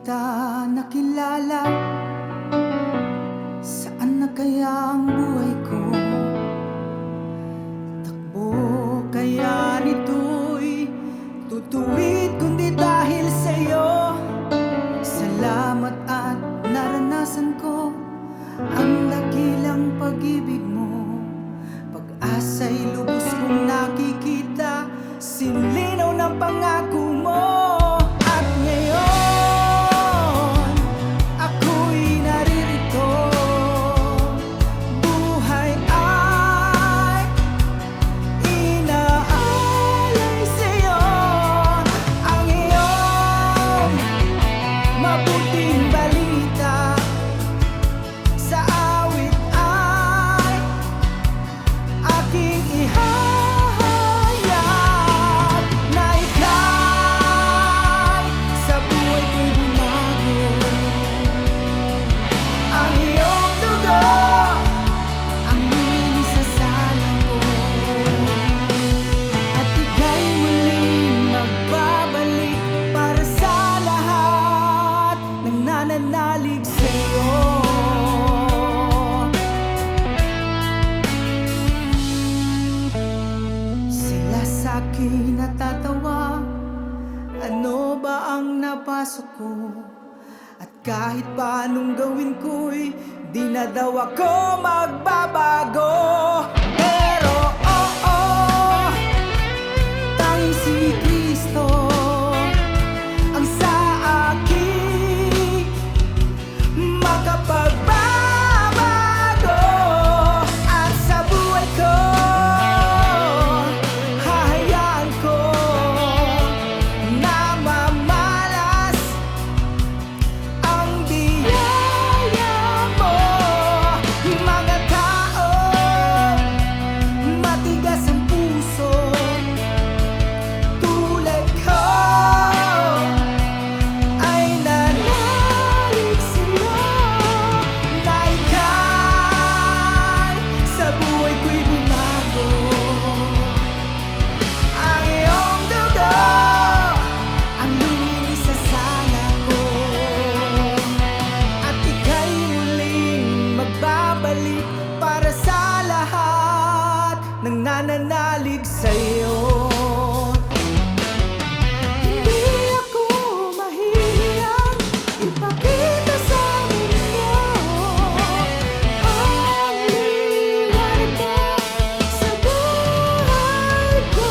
kita nakilala, saan na kaya ang buhay ko? Takbo kaya nito'y tutuwid kundi dahil sa'yo. Salamat at naranasan ko ang dakilang pag-ibig mo. Pag-asa'y lubos kong nakikita, sinlinaw ng pangako mo. At ngayon, ako'y naririto. Buhay ay inaalay sa'yo. Ang iyong mabuting balita sa awit ay aking ihahayag na ika'y sa buhay ko'y bumago. Ang iyong dugo ang linis sa sala ko, at ika'y muling magbabalik para sa lahat ng nananalig sa'yo. Sila sa'kin natatawa, ano ba ang napasok ko? At kahit paanong gawin ko'y di na daw ako magbabago. Pero oo, tanging si Kristo ang sa akin makapagbabago. At sa buhay ko, hahayaan ko na mamalas ang biyaya mo. Mga tao, matigas ang puso tulad ko ay nanalig sa'yo, na ika'y sa buhay ko'y bumago. Ang iyong dugo ang linis sa sala ko, at ika'y muling magbabalik para sa lahat ng nananalig sa'yo. Hindi ako mahihiyang ipakita sa mundo ang liwanag mo sa buhay ko.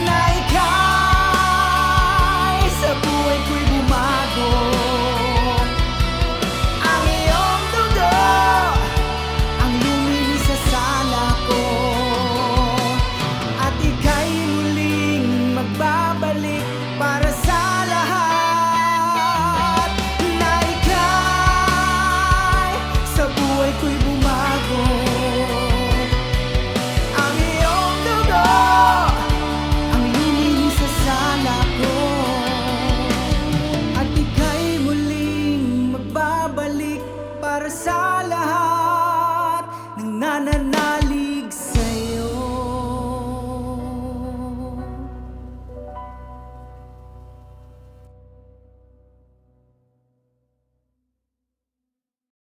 Na ika'y sa buhay ko'y bumago. Ang iyong dugo ang luminis sa sala ko, at ika'y muling magbabalik para sa lahat. Na ika'y sa buhay ko'y bumago. Ang iyong dugo ang linis sa sala ko, at ika'y muling magbabalik para sa lahat.